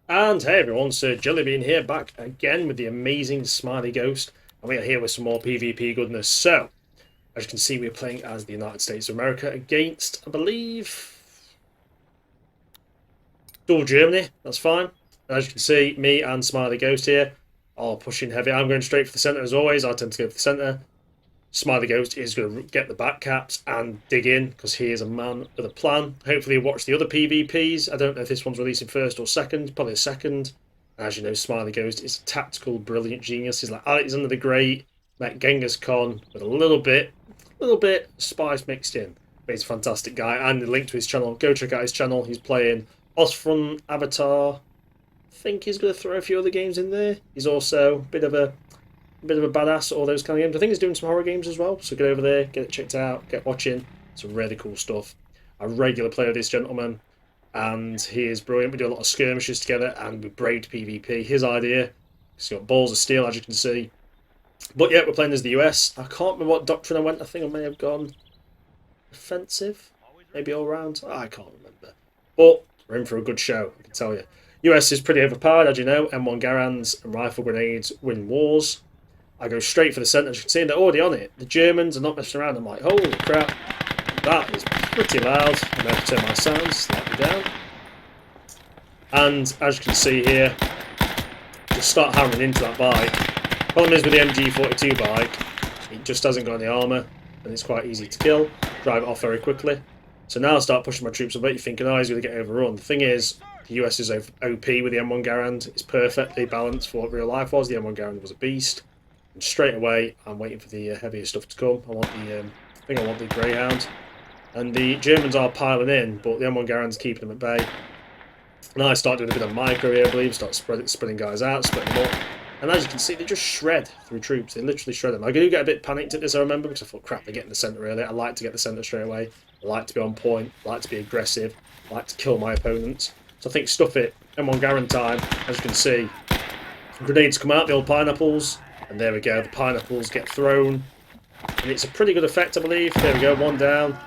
And hey everyone, Sir Jellybean here, back again with the amazing Smiley Ghost, and we are here with some more PvP goodness. So, as you can see, we're playing as the United States of America against, I believe, Dual Germany. That's fine. As you can see, me and Smiley Ghost here are pushing heavy. I'm going straight for the centre as always. I tend to go for the centre. Smiley Ghost is going to get the back caps and dig in because he is a man with a plan. Hopefully, watch the other PvPs. I don't know if this one's releasing first or second, probably a second. As you know, Smiley Ghost is a tactical, brilliant genius. He's like Alexander the Great, met Genghis Khan with a little bit spice mixed in. But he's a fantastic guy, and the link to his channel. Go check out his channel. He's playing Ostfront, Avatar. I think he's going to throw a few other games in there. He's also a bit of a badass, all those kind of games. I think he's doing some horror games as well, so get over there, get it checked out, get watching. Some really cool stuff. I regular play with this gentleman, and he is brilliant. We do a lot of skirmishes together, and we braved PvP. His idea, he's got balls of steel, as you can see. But yeah, we're playing as the US. I can't remember what doctrine I went. I think I may have gone offensive, maybe all round. I can't remember. But we're in for a good show, I can tell you. US is pretty overpowered, as you know. M1 Garands and rifle grenades win wars. I go straight for the centre. As you can see, they're already on it. The Germans are not messing around. I'm like, holy crap, that is pretty loud. I'm going to have to turn my sound slightly down. And as you can see here, just start hammering into that bike. Problem is with the MG42 bike, it just hasn't got any armour, and it's quite easy to kill. Drive it off very quickly. So now I start pushing my troops a bit. You're thinking, oh, he's going to get overrun. The thing is, the US is OP with the M1 Garand. It's perfectly balanced for what real life was. The M1 Garand was a beast. And straight away, I'm waiting for the heavier stuff to come. I think I want the Greyhound. And the Germans are piling in, but the M1 Garand's keeping them at bay. And I start doing a bit of micro here, I believe. Start spreading guys out, splitting them up. And as you can see, they just shred through troops. They literally shred them. I do get a bit panicked at this, I remember, because I thought, crap, they're getting the centre early. I like to get the centre straight away. I like to be on point. I like to be aggressive. I like to kill my opponents. So I think stuff it. M1 Garand time, as you can see. Grenades come out, the old pineapples. And there we go, the pineapples get thrown. And it's a pretty good effect, I believe. There we go, one down.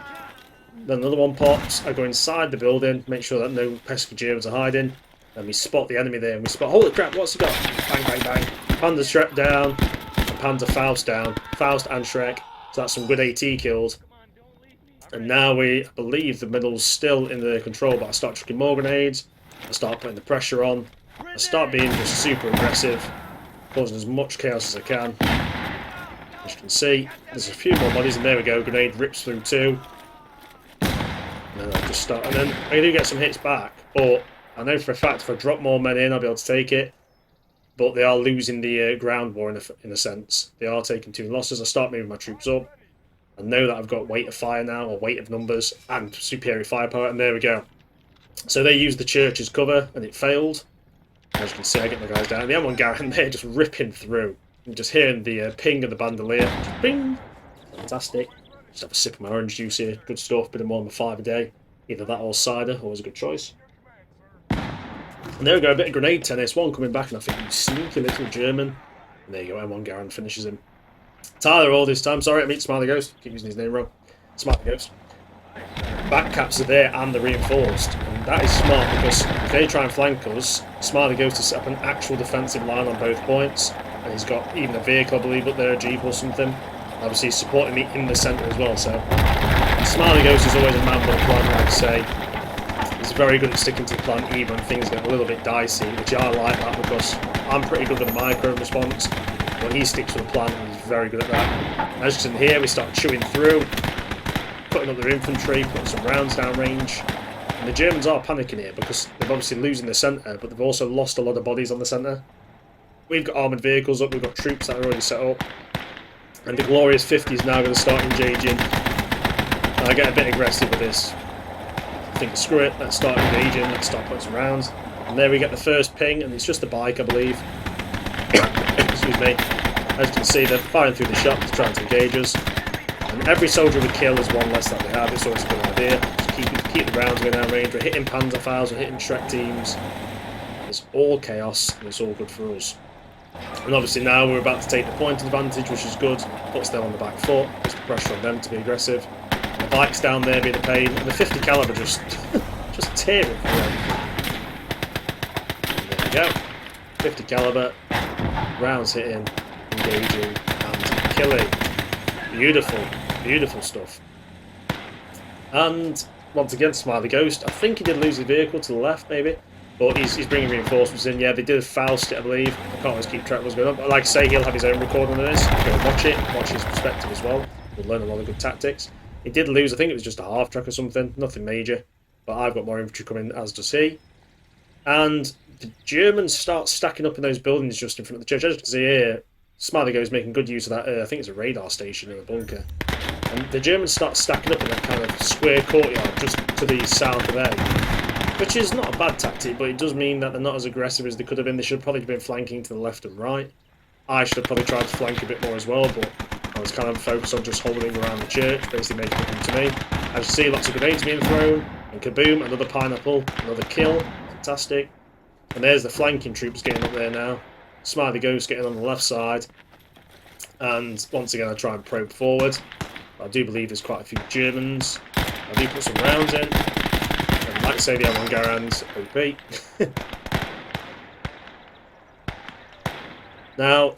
Then another one pops. I go inside the building, make sure that no pesky Germans are hiding. And we spot the enemy there. And we spot, holy crap, what's he got? Bang, bang, bang. Panda Shrek down. And Panda Faust down. Faust and Shrek. So that's some good AT kills. And now I believe the middle's still in their control, but I start chucking more grenades. I start putting the pressure on. I start being just super aggressive, causing as much chaos as I can. As you can see, there's a few more bodies, and there we go. Grenade rips through two. And then I just start, and then I do get some hits back, but I know for a fact if I drop more men in, I'll be able to take it. But they are losing the ground war in a sense. They are taking two losses. I start moving my troops up. I know that I've got weight of fire now, or weight of numbers, and superior firepower, and there we go. So they used the church as cover, and it failed. As you can see, I get my guys down. The M1 Garand, they're just ripping through. And just hearing the ping of the bandolier. Just ping! Fantastic. Just have a sip of my orange juice here. Good stuff. Bit of more than 5 a day. Either that or cider. Always a good choice. And there we go. A bit of grenade tennis. One coming back, and I think, you sneaky little German. And there you go. M1 Garand finishes him. Tyler all this time. Sorry, I mean Smiley Ghost. Keep using his name wrong. Smiley Ghost. Back caps are there and they're reinforced, and that is smart because if they try and flank us, Smiley goes to set up an actual defensive line on both points, and he's got even a vehicle, I believe, up there, a jeep or something. Obviously, he's supporting me in the centre as well. So Smiley Ghost is always a man with a plan, like I say. He's very good at sticking to the plan even when things get a little bit dicey, which I like that because I'm pretty good with the micro response. When he sticks to the plan, he's very good at that. As you can hear, we start chewing through, putting up their infantry, putting some rounds down range. And the Germans are panicking here because they're obviously losing the centre, but they've also lost a lot of bodies on the centre. We've got armoured vehicles up, we've got troops that are already set up. And the glorious 50 is now going to start engaging. And I get a bit aggressive with this. I think, screw it, let's start engaging, let's start putting some rounds. And there we get the first ping, and it's just a bike, I believe. Excuse me. As you can see, they're firing through the shop to try to engage us. And every soldier we kill is one less that they have. It's always a good idea. Just keep the rounds going down range. We're hitting Panzer files, we're hitting Shrek teams. It's all chaos, and it's all good for us. And obviously now we're about to take the point advantage, which is good. Puts them on the back foot, puts the pressure on them to be aggressive. The bike's down there being a pain, and the 50 caliber just tearing through everything. we go. 50 caliber, rounds hitting, engaging, and killing. Beautiful, beautiful stuff. And once again, Smiley Ghost. I think he did lose his vehicle to the left, maybe. But he's bringing reinforcements in. Yeah, they did Faust it, I believe. I can't always keep track of what's going on. But like I say, he'll have his own recording of this. Go and watch it, watch his perspective as well. You'll learn a lot of good tactics. He did lose, I think it was just a half track or something. Nothing major. But I've got more infantry coming, as does he. And the Germans start stacking up in those buildings just in front of the church. As you can see here, Smiley Goes making good use of that, I think it's a radar station in a bunker. And the Germans start stacking up in that kind of square courtyard just to the south of A. Which is not a bad tactic, but it does mean that they're not as aggressive as they could have been. They should have probably been flanking to the left and right. I should have probably tried to flank a bit more as well, but I was kind of focused on just holding around the church, basically making it come to me. As you see, lots of grenades being thrown, and kaboom, another pineapple, another kill. Fantastic. And there's the flanking troops getting up there now. Smiley Ghost getting on the left side. And once again, I try and probe forward. I do believe there's quite a few Germans. I do put some rounds in. And like I say, the M1 Garand's OP. Now,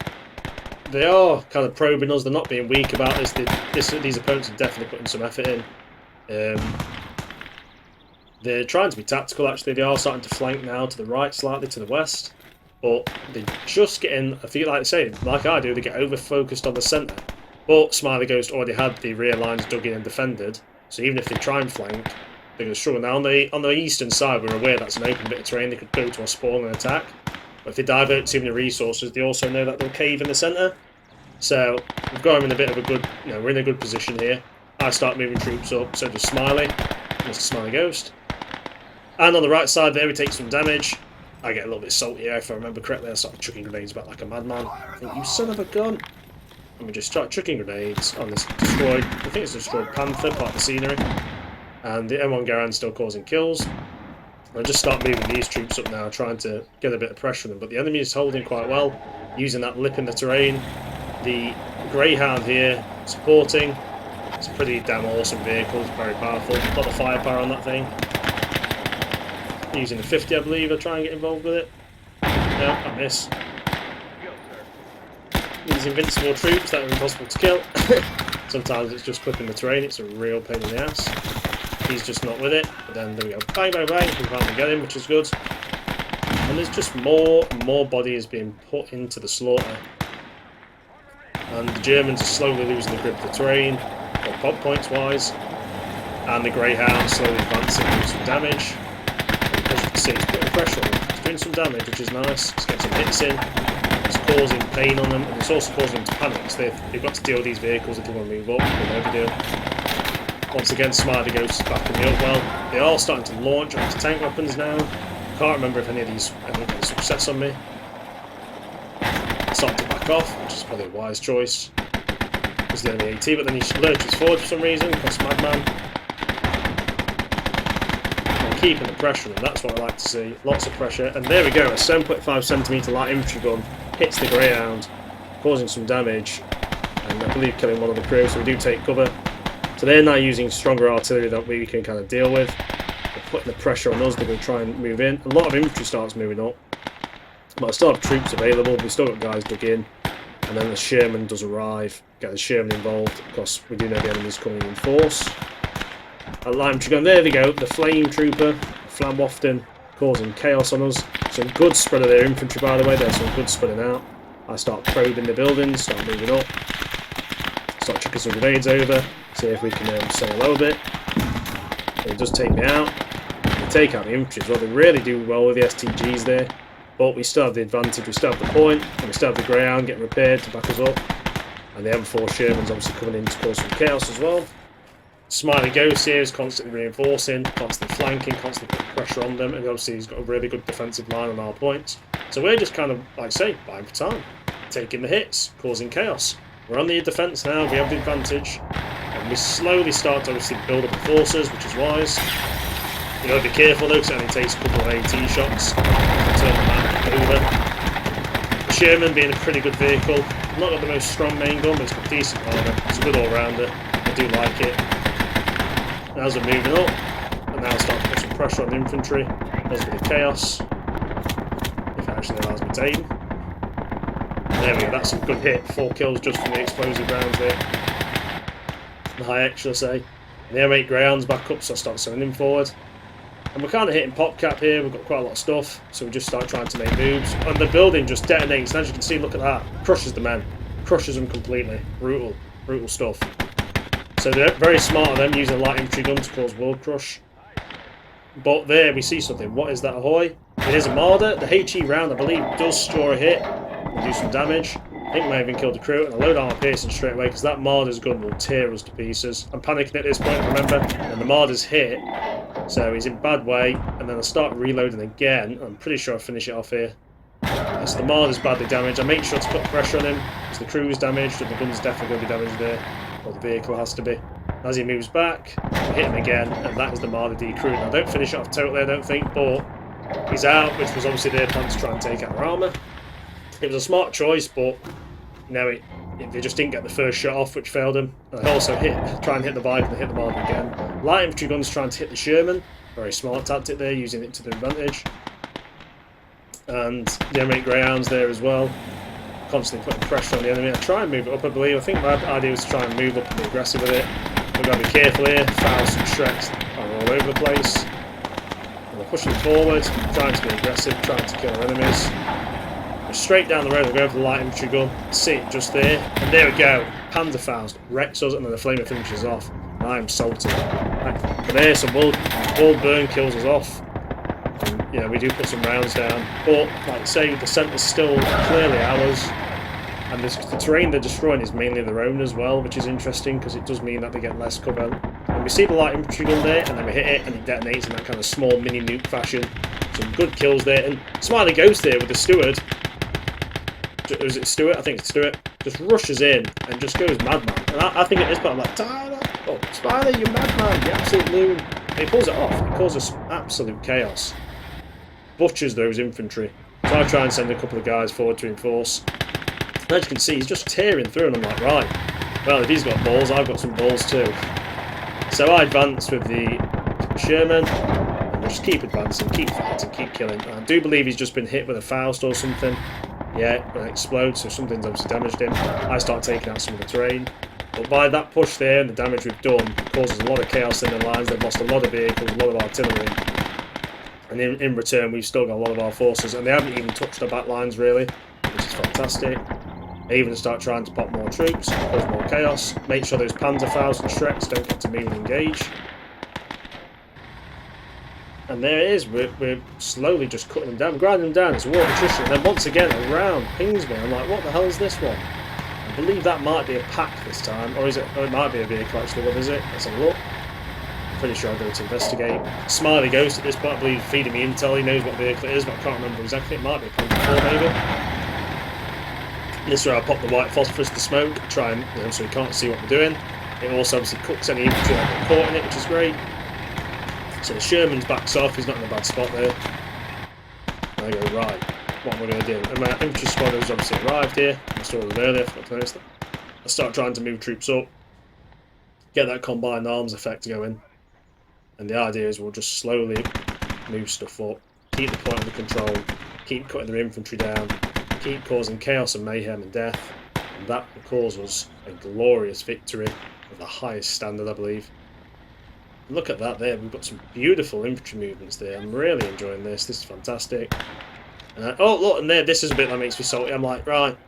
they are kind of probing us. They're not being weak about this. These opponents are definitely putting some effort in. They're trying to be tactical, actually. They are starting to flank now to the right, slightly to the west. But they're just getting, I feel like I say, like I do, they get over-focused on the centre. But Smiley Ghost already had the rear lines dug in and defended. So even if they try and flank, they're going to struggle. Now, on the eastern side, we're aware that's an open bit of terrain. They could go to a spawn and attack. But if they divert too many resources, they also know that they'll cave in the centre. So we've got them in a bit of a good, we're in a good position here. I start moving troops up, so does Smiley. Mr. Smiley Ghost. And on the right side there, we take some damage. I get a little bit salty, if I remember correctly. I started chucking grenades back like a madman. I think, you son of a gun. And we just start chucking grenades on this destroyed, I think it's a destroyed Panther, part of the scenery. And the M1 Garand's still causing kills. I just start moving these troops up now, trying to get a bit of pressure on them. But the enemy is holding quite well, using that lip in the terrain. The Greyhound here, supporting. It's a pretty damn awesome vehicle, it's very powerful. A lot of firepower on that thing. Using the 50, I believe, I try and get involved with it. No, I miss. These invincible troops that are impossible to kill. Sometimes it's just clipping the terrain, it's a real pain in the ass. He's just not with it, but then there we go. Bang, bang, bang, we finally get him, which is good. And there's just more and more bodies being put into the slaughter. And the Germans are slowly losing the grip of the terrain, or pod points wise. And the Greyhound slowly advancing, doing some damage. As you can see, it's putting pressure on them. It's doing some damage, which is nice. It's getting some hits in. It's causing pain on them, and it's also causing them to panic. So they've got to deal with these vehicles if they want to move up. They never do. Once again, Smiley Ghost is backing me up well. They are starting to launch anti-tank weapons now. Can't remember if any of these had success on me. Starting to back off, which is probably a wise choice. There's the enemy AT, but then he lurches forward for some reason, across Madman. Keeping the pressure, and that's what I like to see. Lots of pressure, and there we go. A 7.5cm light infantry gun hits the Greyhound, causing some damage, and I believe killing one of the crew. So we do take cover. So they're now using stronger artillery that we can kind of deal with. They're putting the pressure on us. They're going to try and move in. A lot of infantry starts moving up, but I still have troops available. We've still got guys dug in, and then the Sherman does arrive. Get the Sherman involved because we do know the enemy's coming in force. A light infantry gun, there we go, the Flame Trooper, Flamwafton, causing chaos on us. Some good spread of their infantry, by the way, there's some good spreading out. I start probing the buildings, start moving up, start chucking some grenades over, see if we can sail low a bit. It does take me out. They take out the infantry as well, they really do well with the STGs there, but we still have the advantage, we still have the point, and we still have the Greyhound getting repaired to back us up. And the M4 Sherman's obviously coming in to cause some chaos as well. Smiley Ghost here is constantly reinforcing, constantly flanking, constantly putting pressure on them, and obviously he's got a really good defensive line on our points. So we're just kind of, like I say, buying for time, taking the hits, causing chaos. We're on the defence now, we have the advantage, and we slowly start to obviously build up the forces, which is wise. You got to be careful though, because it only takes a couple of AT shots to turn the map over. The Sherman being a pretty good vehicle, not got the most strong main gun, but it's got decent armour, it's a good all-rounder, I do like it. As we're moving up, and now start to put some pressure on the infantry, as with the chaos. If actually allows me to aim. There we go, that's a good hit. 4 kills just from the explosive rounds there. The high X, should I say. And the M8 Greyhound's back up, so I start sending him forward. And we're kind of hitting pop cap here, we've got quite a lot of stuff, so we just start trying to make moves. And the building just detonates, and as you can see, look at that. Crushes the men. Crushes them completely. Brutal. Brutal stuff. So they're very smart of them using a light infantry gun to cause world crush. But there we see something. What is that, ahoy? It is a Marder. The HE round, I believe, does store a hit and do some damage. I think we may have even killed the crew, and I load armor piercing straight away because that Marder's gun will tear us to pieces. I'm panicking at this point, remember, and the Marder's hit, so he's in bad way, and then I start reloading again. I'm pretty sure I finish it off here. So the Marder's badly damaged. I make sure to put pressure on him because the crew's damaged, and the gun's definitely going to be damaged there. Or the vehicle has to be. As he moves back, we hit him again, and that is the Marder decrewed. Now, I don't finish it off totally, I don't think, but he's out, which was obviously their plan to try and take out our armour. It was a smart choice, but you know, they just didn't get the first shot off, which failed him. And I also try and hit the bike and hit the Marder again. Light infantry guns trying to hit the Sherman. Very smart tactic there, using it to their advantage. And the M8 Greyhounds there as well. Constantly putting pressure on the enemy. I try and move it up, I believe. I think my idea was to try and move up and be aggressive with it. We've got to be careful here. Faust and Shreks are all over the place. And we're pushing forward, trying to be aggressive, trying to kill our enemies. We're straight down the road, we'll go for the light infantry gun. See it just there. And there we go. Panzerfaust wrecks us, and then the flamer finishes off. And I am salty. But there, some world burn kills us off. And, yeah, we do put some rounds down. But, like I say, the centre's still clearly ours. And the terrain they're destroying is mainly their own as well, which is interesting because it does mean that they get less cover. And we see the light infantry gun there, and then we hit it, and it detonates in that kind of small mini nuke fashion. Some good kills there. And Smiley Ghost there with the steward. Is it Stewart? I think it's Stewart. Just rushes in and just goes madman. And I think at this point I'm like, Tyler! Oh, Smiley, you madman! You absolute loon! And he pulls it off. It causes absolute chaos. Butchers those infantry. So I try and send a couple of guys forward to enforce. And as you can see, he's just tearing through, and I'm like, right, well, if he's got balls, I've got some balls too. So I advance with the Sherman, and just keep advancing, keep fighting, keep killing. And I do believe he's just been hit with a Faust or something. Yeah, it explodes, so something's obviously damaged him. I start taking out some of the terrain. But by that push there and the damage we've done, it causes a lot of chaos in the lines. They've lost a lot of vehicles, a lot of artillery. And in return, we've still got a lot of our forces. And they haven't even touched our back lines, really, which is fantastic. They even start trying to pop more troops, cause more chaos. Make sure those Panzerfaust and Shreks don't get to move and engage. And there it is, we're slowly just cutting them down, grinding them down, it's war of attrition, and then once again a round pings me, I'm like, what the hell is this one? I believe that might be a pack this time, or is it, oh, it might be a vehicle actually, what is it? Let's have a look. Pretty sure I'll go to investigate. Smiley Ghost at this point, I believe, feeding me intel, he knows what vehicle it is, but I can't remember exactly, it might be a Panther 4 maybe. This is where I pop the white phosphorus to smoke, try and, you know, so he can't see what we're doing. It also obviously cooks any infantry that get caught in it, which is great. So the Sherman's backs off, he's not in a bad spot there. And I go, right, what am I going to do? And my infantry squad has obviously arrived here. I saw them earlier, I forgot to notice that. I start trying to move troops up, get that combined arms effect going. And the idea is we'll just slowly move stuff up, keep the point under control, keep cutting their infantry down, keep causing chaos and mayhem and death. And that will cause us a glorious victory of the highest standard, I believe. Look at that there, we've got some beautiful infantry movements there. I'm really enjoying this, this is fantastic. Oh look, and there, this is a bit that makes me salty. I'm like, right,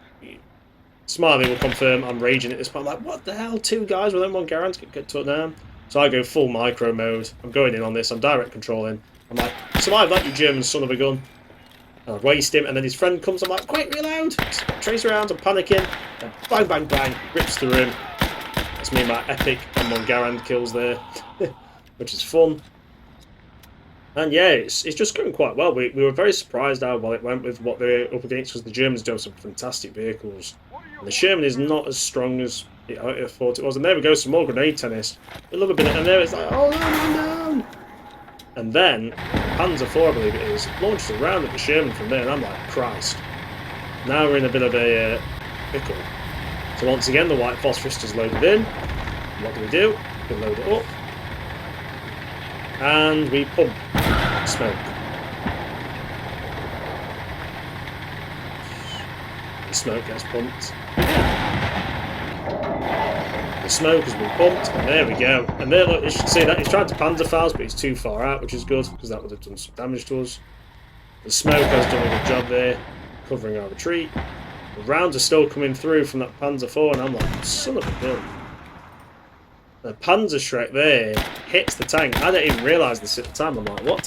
Smiley will confirm I'm raging at this point. I'm like, what the hell, 2 guys with M1 Garand to get took down? So I go full micro mode, I'm going in on this, I'm direct controlling. I'm like, survive that, you German son of a gun. And I waste him, and then his friend comes, I'm like, quick, reload! Trace around, I'm panicking, and bang, bang, bang, rips through him. That's me and my epic M1 Garand kills there. Which is fun. And yeah, it's just going quite well. We were very surprised how well it went with what they're up against, because the Germans do have some fantastic vehicles. And the Sherman is not as strong as I thought it was. And there we go, some more grenade tennis. I love a bit of, and there it's like, oh no. And then, Panzer 4 I believe it is, launches a round at the Sherman from there, and I'm like, Christ. Now we're in a bit of a pickle. So once again, the white phosphorus is loaded in. What do? We load it up. And we pump smoke. The smoke gets pumped. The smoke has been pumped, and there we go. And there, look, you should see that he's trying to panzerfaust, but he's too far out, which is good, because that would have done some damage to us. The smoke has done a good job there, covering our retreat. The rounds are still coming through from that Panzer IV, and I'm like, son of a gun. The Panzer Shrek there hits the tank. I didn't even realise this at the time. I'm like, what?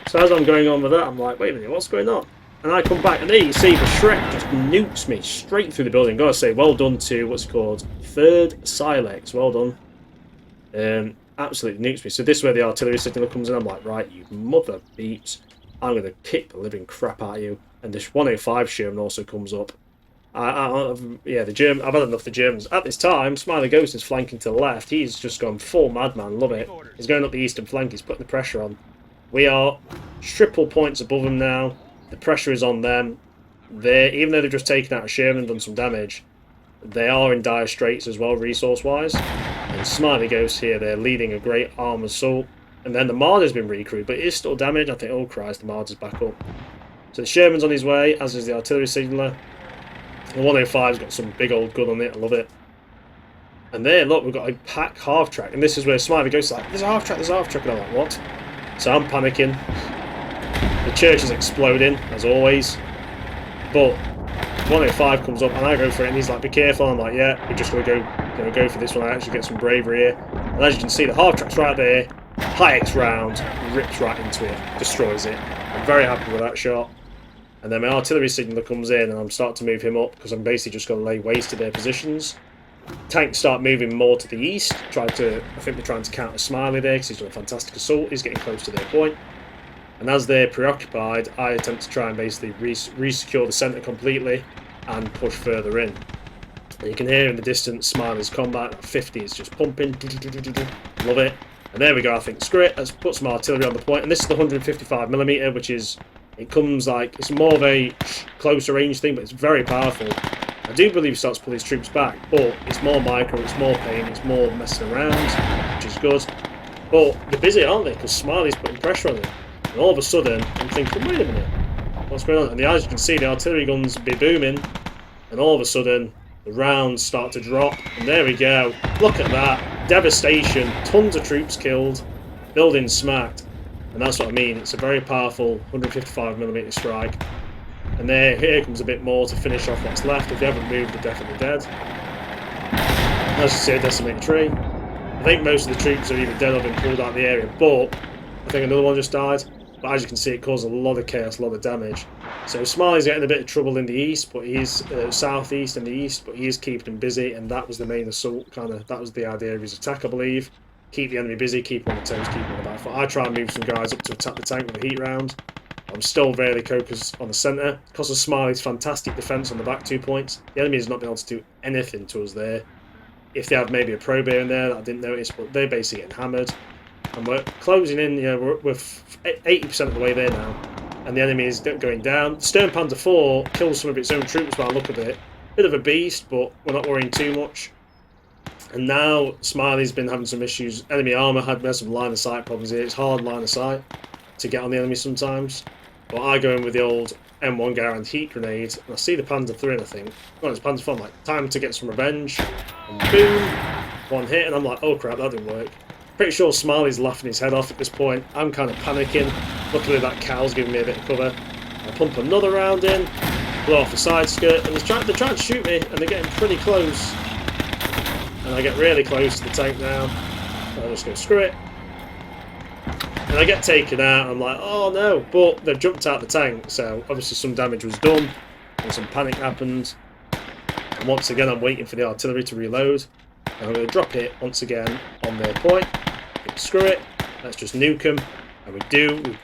So as I'm going on with that, I'm like, wait a minute, what's going on? And I come back, and there you see the Shrek just nukes me straight through the building. Gotta say, well done to, what's it called? 3rd Silex, well done. Absolutely nukes me. So this is where the artillery signal comes in. I'm like, right, you mother beeps. I'm going to kick the living crap out of you. And this 105 Sherman also comes up. Yeah, the German. I've had enough of the Germans. At this time, Smiley Ghost is flanking to the left. He's just gone full madman. Love it. He's going up the eastern flank. He's putting the pressure on. We are triple points above them now. The pressure is on them. Even though they've just taken out a Sherman and done some damage, they are in dire straits as well, resource-wise. And Smiley Ghost here, they're leading a great arm assault. And then the Marder's been recruited, but it is still damaged. I think, oh Christ, the Marder's back up. So the Sherman's on his way, as is the artillery signaller. The 105's got some big old gun on it, I love it. And there, look, we've got a pack half-track. And this is where Smiley Ghost is like, there's a half-track, there's a half-track. And I'm like, what? So I'm panicking. The church is exploding, as always. But 105 comes up, and I go for it, and he's like, be careful. I'm like, yeah, we're just going to go for this one. I actually get some bravery here. And as you can see, the half-track's right there. High X round, rips right into it, destroys it. I'm very happy with that shot. And then my artillery signaller comes in, and I'm starting to move him up, because I'm basically just going to lay waste to their positions. Tanks start moving more to the east. I think they're trying to counter Smiley there, because he's done a fantastic assault. He's getting close to their point. And as they're preoccupied, I attempt to try and basically re-secure the centre completely and push further in. And you can hear in the distance Smiley's combat. 50 is just pumping. Love it. And there we go, I think, screw it, let's put some artillery on the point. And this is the 155mm, which is, it comes like, it's more of a closer range thing, but it's very powerful. I do believe he starts to pull his troops back, but it's more micro, it's more pain, it's more messing around, which is good. But they're busy, aren't they? Because Smiley's putting pressure on them. And all of a sudden, I'm thinking, wait a minute, what's going on? And as you can see, the artillery guns be booming, and all of a sudden, the rounds start to drop, and there we go. Look at that. Devastation. Tons of troops killed. Buildings smacked. And that's what I mean. It's a very powerful 155mm strike. And here comes a bit more to finish off what's left. If they haven't moved, they're definitely dead. As you say, decimated tree. I think most of the troops are either dead or been pulled out of the area, but I think another one just died. But as you can see, it caused a lot of chaos, a lot of damage. So Smiley's getting a bit of trouble in the east, but he's southeast and the east, but he is keeping him busy, and that was the main assault, that was the idea of his attack, I believe. Keep the enemy busy, keep him on the toes, keep him on the back foot. I try and move some guys up to attack the tank with a heat round. I'm still very focused on the centre. Because of Smiley's fantastic defence on the back 2 points, the enemy has not been able to do anything to us there. If they have maybe a probe here and there that I didn't notice, but they're basically getting hammered. And we're closing in, you know, we're 80% of the way there now. And the enemy is going down. Stern Panzer IV kills some of its own troops by the look of it. Bit of a beast, but we're not worrying too much. And now Smiley's been having some issues. Enemy armour had some line of sight problems here. It's hard line of sight to get on the enemy sometimes. But I go in with the old M1 Garand heat grenades, and I see the Panzer III, and I think, well, it's Panzer IV. I'm like, time to get some revenge. And boom, one hit, and I'm like, oh crap, that didn't work. Pretty sure Smiley's laughing his head off at this point. I'm kind of panicking. Luckily that cow's giving me a bit of cover. I pump another round in, blow off the side skirt, and they're trying to shoot me, and they're getting pretty close. And I get really close to the tank now. So I just go, screw it. And I get taken out, and I'm like, oh no, but they've jumped out the tank, so obviously some damage was done, and some panic happened. And once again, I'm waiting for the artillery to reload. And I'm going to drop it once again on their point. Screw it, let's just nuke him. And we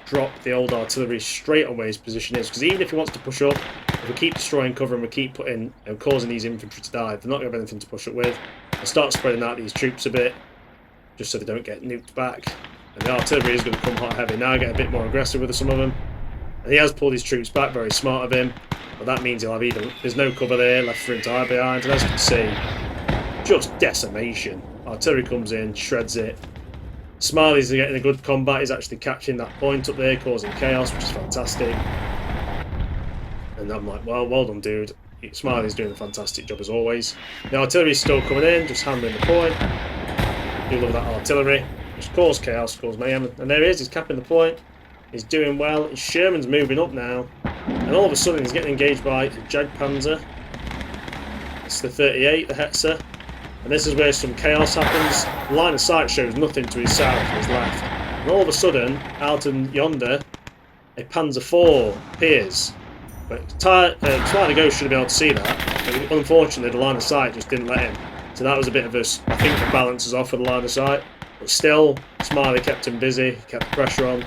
drop the old artillery straight on where his position is, because even if he wants to push up, if we keep destroying cover and we keep putting and causing these infantry to die, they're not going to have anything to push up with. I'll start spreading out these troops a bit, just so they don't get nuked back. And the artillery is going to come hot heavy. Now I get a bit more aggressive with some of them. And he has pulled his troops back, very smart of him. But that means he'll have there's no cover there left for him to hide behind. And as you can see, just decimation. Artillery comes in, shreds it. Smiley's getting a good combat. He's actually catching that point up there, causing chaos, which is fantastic. And I'm like, well done, dude. Smiley's doing a fantastic job as always. The artillery's still coming in, just hammering the point. You love that artillery. Just cause chaos, cause mayhem. And there he is, he's capping the point. He's doing well. Sherman's moving up now. And all of a sudden he's getting engaged by a Jagdpanzer. It's the 38, the Hetzer. And this is where some chaos happens. The line of sight shows nothing to his south and his left. And all of a sudden, out in yonder, a Panzer IV appears. But Smiley Ghost should have been able to see that. But unfortunately, the line of sight just didn't let him. So that was a bit of a... I think the balance is off for the line of sight. But still, Smiley kept him busy, kept the pressure on.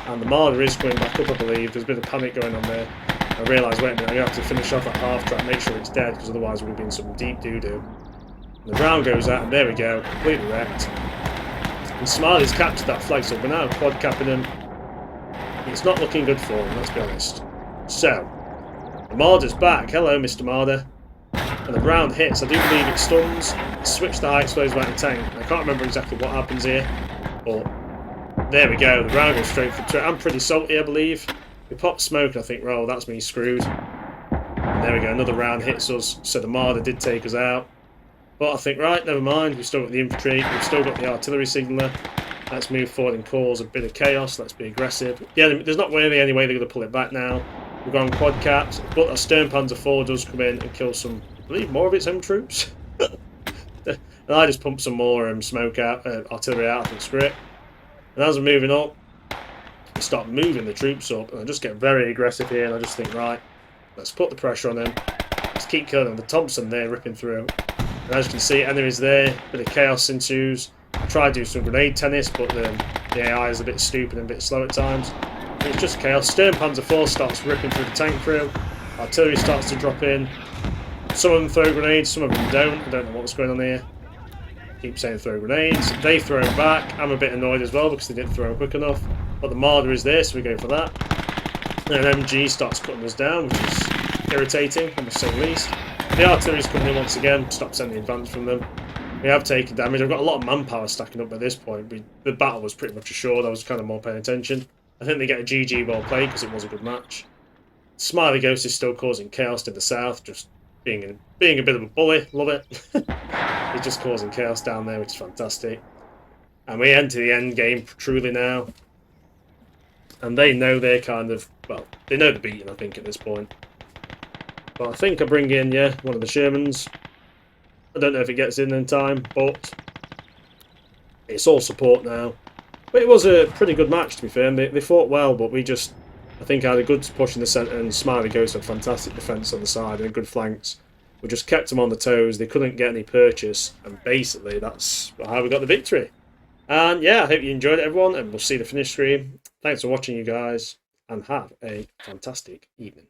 And the Marder is coming back up, I believe. There's a bit of panic going on there. I realised, wait a minute, I'm going to have to finish off that half track, make sure it's dead, because otherwise we'll be in some deep doo-doo. The round goes out, and there we go, completely wrecked. And Smiley's captured that flag, so we're now quad capping him. It's not looking good for him, let's be honest. So, the Marder's back. Hello, Mr. Marder. And the round hits. I do believe it stuns. Switch the high explosive out of the tank. I can't remember exactly what happens here, but there we go. The round goes straight for turret. I'm pretty salty, I believe. We popped smoke, and I think, well, that's me screwed. And there we go. Another round hits us. So the Marder did take us out. But I think, right, never mind. We've still got the infantry. We've still got the artillery signaller. Let's move forward and cause a bit of chaos. Let's be aggressive. Yeah, there's not really any way they're going to pull it back now. We've gone quad caps, but a Stern Panzer IV does come in and kill some, I believe, more of its own troops. And I just pumped some more smoke out, artillery out, I think, screw it. And as we're moving up, we start moving the troops up, and I just get very aggressive here, and I just think, right, let's put the pressure on them. Let's keep killing them. The Thompson there ripping through. And as you can see, enemies there, bit of chaos ensues. I try to do some grenade tennis, but the AI is a bit stupid and a bit slow at times. It's just chaos. Stern Panzer IV starts ripping through the tank crew. Artillery starts to drop in. Some of them throw grenades, some of them don't. I don't know what's going on here. Keep saying throw grenades. They throw them back. I'm a bit annoyed as well because they didn't throw them quick enough. But the Marder is there, so we go for that. And an MG starts cutting us down, which is irritating, I must say the least. The artillery's coming in once again. Stop sending advance from them. We have taken damage. I've got a lot of manpower stacking up at this point. The battle was pretty much assured. I was kind of more paying attention. I think they get a GG well played because it was a good match. Smiley Ghost is still causing chaos in the south, just being a bit of a bully. Love it. He's just causing chaos down there, which is fantastic. And we enter the end game truly now. And they know they're kind of, well, they know they're beaten, I think, at this point. But I think I bring in, yeah, one of the Shermans. I don't know if it gets in time, but it's all support now. But it was a pretty good match, to be fair. They fought well, but we just, I think, had a good push in the centre, and Smiley Ghost had fantastic defence on the side and good flanks. We just kept them on the toes. They couldn't get any purchase, and basically that's how we got the victory. And yeah, I hope you enjoyed it, everyone, and we'll see the finish screen. Thanks for watching, you guys, and have a fantastic evening.